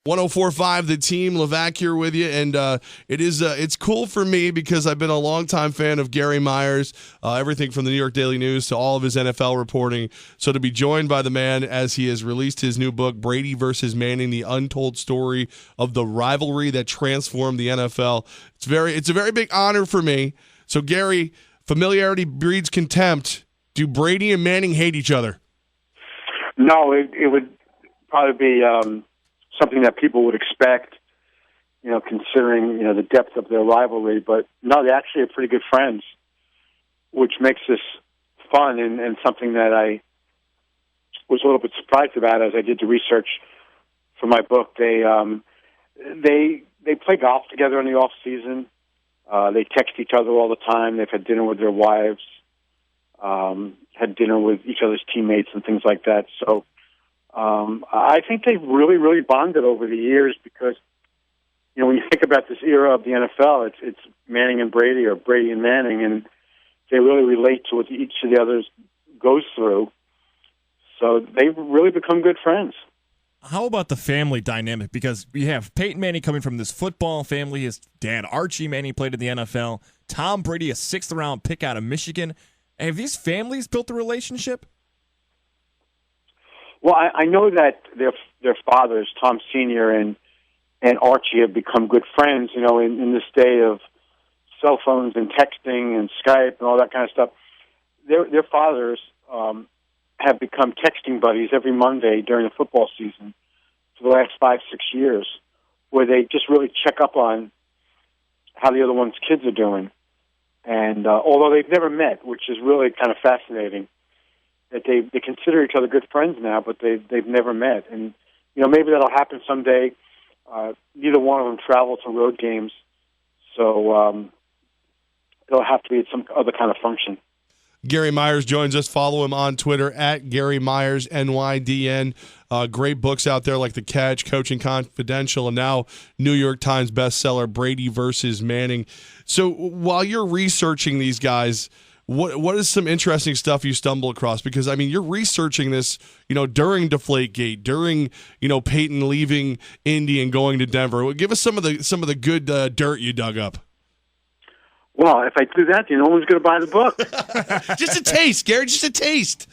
104.5 The Team, Levac here with you, and it's cool for me because I've been a longtime fan of Gary Myers, everything from the New York Daily News to all of his NFL reporting. So to be joined by the man as he has released his new book, Brady versus Manning: The Untold Story of the Rivalry That Transformed the NFL, it's a very big honor for me. So Gary, familiarity breeds contempt. Do Brady and Manning hate each other? No, it would probably be something that people would expect, considering, the depth of their rivalry. But no, they actually are pretty good friends, which makes this fun and something that I was a little bit surprised about as I did the research for my book. They play golf together in the off season. They text each other all the time. They've had dinner with their wives, had dinner with each other's teammates and things like that. So I think they've really, really bonded over the years because, when you think about this era of the NFL, it's Manning and Brady or Brady and Manning, and they really relate to what each of the others goes through. So they've really become good friends. How about the family dynamic? Because we have Peyton Manning coming from this football family. His dad, Archie Manning, played in the NFL. Tom Brady, a sixth-round pick out of Michigan. Have these families built a relationship? Well, I know that their fathers, Tom Sr. and Archie, have become good friends, in this day of cell phones and texting and Skype and all that kind of stuff. Their fathers have become texting buddies every Monday during the football season for the last 5-6 years, where they just really check up on how the other one's kids are doing. And although they've never met, which is really kind of fascinating, that they consider each other good friends now, but they've never met. And, maybe that'll happen someday. Neither one of them travel to road games, so it'll have to be at some other kind of function. Gary Myers joins us. Follow him on Twitter at Gary Myers, NYDN. Great books out there like The Catch, Coaching Confidential, and now New York Times bestseller, Brady versus Manning. So while you're researching these guys, what is some interesting stuff you stumble across? Because, you're researching this, during Deflategate, during, Peyton leaving Indy and going to Denver. Give us some of the good dirt you dug up. Well, if I do that, then no one's going to buy the book. Just a taste, Gary, just a taste.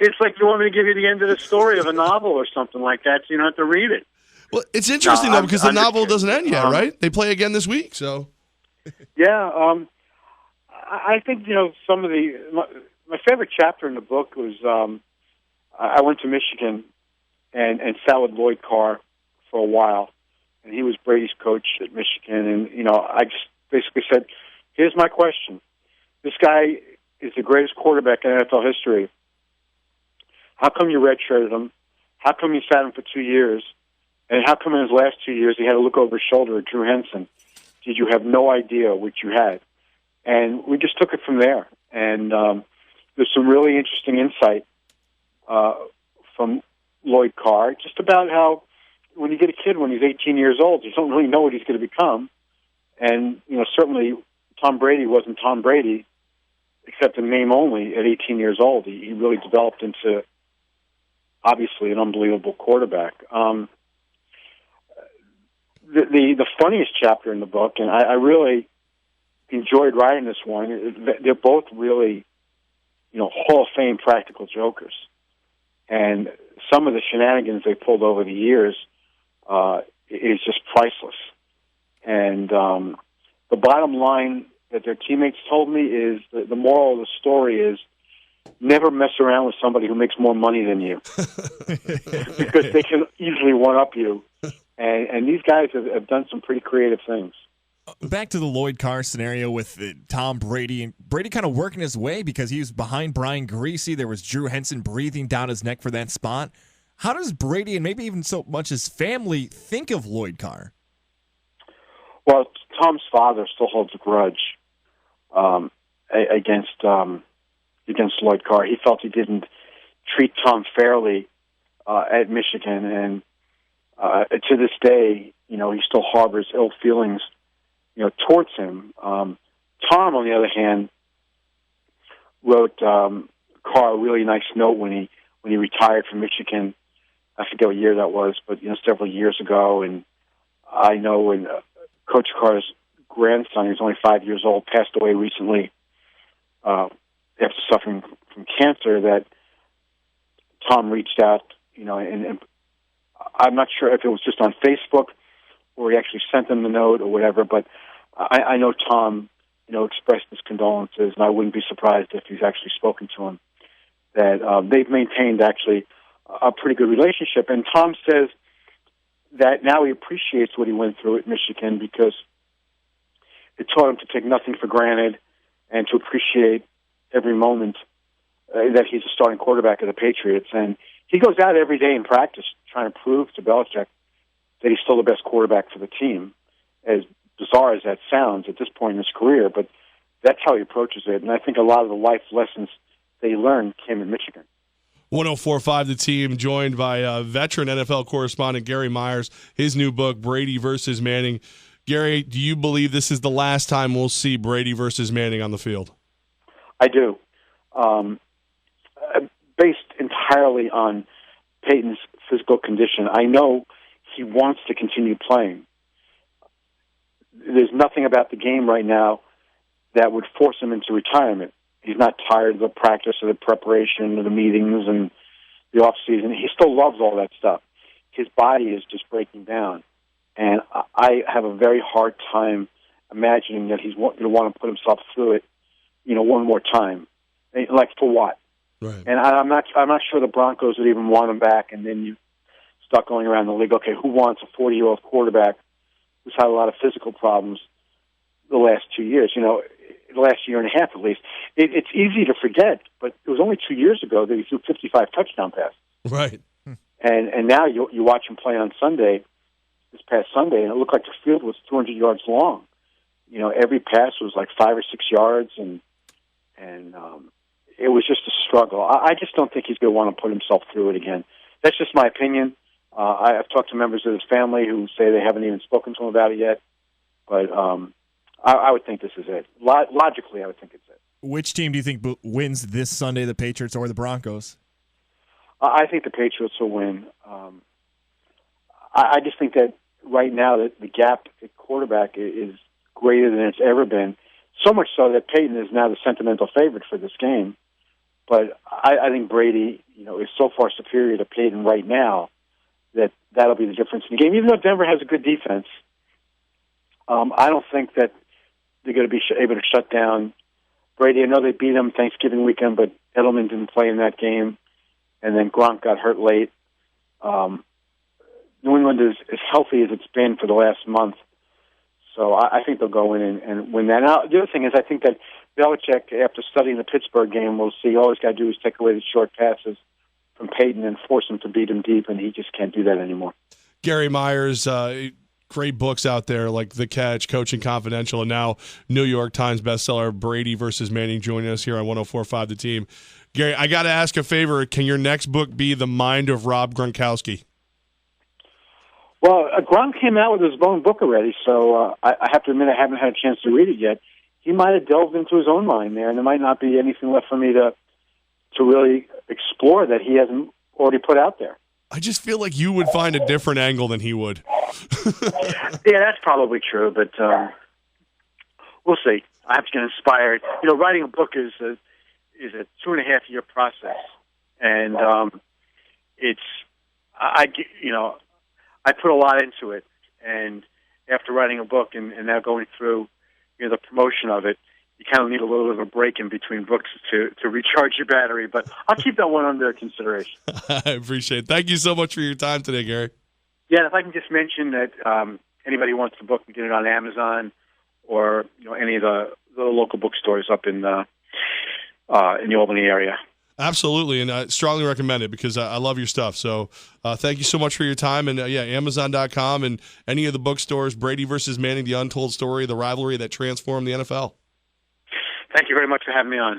It's like you want me to give you the end of the story of a novel or something like that, so you don't have to read it. Well, it's interesting, though, because the novel doesn't end yet, right? They play again this week, so. Yeah, I think, some of my favorite chapter in the book was I went to Michigan and sat with Lloyd Carr for a while. And he was Brady's coach at Michigan. And, I just basically said, here's my question. This guy is the greatest quarterback in NFL history. How come you redshirted him? How come you sat him for 2 years? And how come in his last 2 years he had to look over his shoulder at Drew Henson? Did you have no idea what you had? And we just took it from there. And there's some really interesting insight from Lloyd Carr, just about how when you get a kid when he's 18 years old, you don't really know what he's going to become. And, certainly Tom Brady wasn't Tom Brady, except in name only, at 18 years old. He really developed into, obviously, an unbelievable quarterback. The funniest chapter in the book, and I really enjoyed writing this one, they're both really, Hall of Fame practical jokers. And some of the shenanigans they pulled over the years is just priceless. And the bottom line that their teammates told me is the moral of the story is never mess around with somebody who makes more money than you because they can easily one-up you. And these guys have done some pretty creative things. Back to the Lloyd Carr scenario with Tom Brady. And Brady kind of working his way because he was behind Brian Greasy. There was Drew Henson breathing down his neck for that spot. How does Brady and maybe even so much his family think of Lloyd Carr? Well, Tom's father still holds a grudge against Lloyd Carr. He felt he didn't treat Tom fairly at Michigan, and to this day, he still harbors ill feelings, towards him. Tom, on the other hand, wrote Carr a really nice note when he retired from Michigan, I forget what year that was, but several years ago. And I know when Coach Carr's grandson, he was only 5 years old, passed away recently after suffering from cancer, that Tom reached out, and I'm not sure if it was just on Facebook or he actually sent them the note or whatever, but I know Tom, expressed his condolences, and I wouldn't be surprised if he's actually spoken to him. That they've maintained actually a pretty good relationship. And Tom says that now he appreciates what he went through at Michigan because it taught him to take nothing for granted and to appreciate every moment that he's a starting quarterback of the Patriots. And he goes out every day in practice trying to prove to Belichick that he's still the best quarterback for the team, as bizarre as that sounds at this point in his career. But that's how he approaches it. And I think a lot of the life lessons they learned came in Michigan. 104.5 The Team, joined by veteran NFL correspondent Gary Myers. His new book, Brady versus Manning. Gary, do you believe this is the last time we'll see Brady versus Manning on the field? I do. Based entirely on Peyton's physical condition. I know he wants to continue playing. There's nothing about the game right now that would force him into retirement. He's not tired of the practice or the preparation or the meetings and the off season. He still loves all that stuff. His body is just breaking down. And I have a very hard time imagining that he's going to want to put himself through it, one more time. Like, for what? Right. And I'm not sure the Broncos would even want him back. And then you start going around the league. Okay, who wants a 40-year-old quarterback who's had a lot of physical problems the last 2 years? The last year and a half at least. It's easy to forget, but it was only 2 years ago that he threw 55 touchdown passes. Right. And now you watch him play on Sunday, this past Sunday, and it looked like the field was 200 yards long. Every pass was like 5 or 6 yards, and it was just a struggle. I just don't think he's going to want to put himself through it again. That's just my opinion. I've talked to members of his family who say they haven't even spoken to him about it yet, but I would think this is it. Logically, I would think it's it. Which team do you think wins this Sunday, the Patriots or the Broncos? I think the Patriots will win. I just think that right now that the gap at quarterback is greater than it's ever been, so much so that Peyton is now the sentimental favorite for this game. But I think Brady, is so far superior to Peyton right now that that'll be the difference in the game. Even though Denver has a good defense, I don't think that they're going to be able to shut down Brady. I know they beat him Thanksgiving weekend, but Edelman didn't play in that game, and then Gronk got hurt late. New England is as healthy as it's been for the last month, so I think they'll go in and win that. Now, the other thing is I think that Belichick, after studying the Pittsburgh game, will see all he's got to do is take away the short passes from Peyton and force him to beat him deep, and he just can't do that anymore. Gary Myers, great books out there like The Catch, Coaching Confidential, and now New York Times bestseller Brady versus Manning, joining us here on 104.5 The Team. Gary, I got to ask a favor. Can your next book be The Mind of Rob Gronkowski? Well, Gronk came out with his own book already, so I have to admit I haven't had a chance to read it yet. He might have delved into his own mind there, and there might not be anything left for me to really explore that he hasn't already put out there. I just feel like you would find a different angle than he would. Yeah, that's probably true, but we'll see. I have to get inspired. Writing a book is a 2.5-year process, and I put a lot into it. And after writing a book and now going through the promotion of it, you kind of need a little bit of a break in between books to recharge your battery. But I'll keep that one under consideration. I appreciate it. Thank you so much for your time today, Gary. Yeah, if I can just mention that anybody who wants the book can get it on Amazon or any of the local bookstores up in the Albany area. Absolutely, and I strongly recommend it because I love your stuff. So thank you so much for your time. And, Amazon.com and any of the bookstores, Brady versus Manning, The Untold Story, the rivalry that transformed the NFL. Thank you very much for having me on.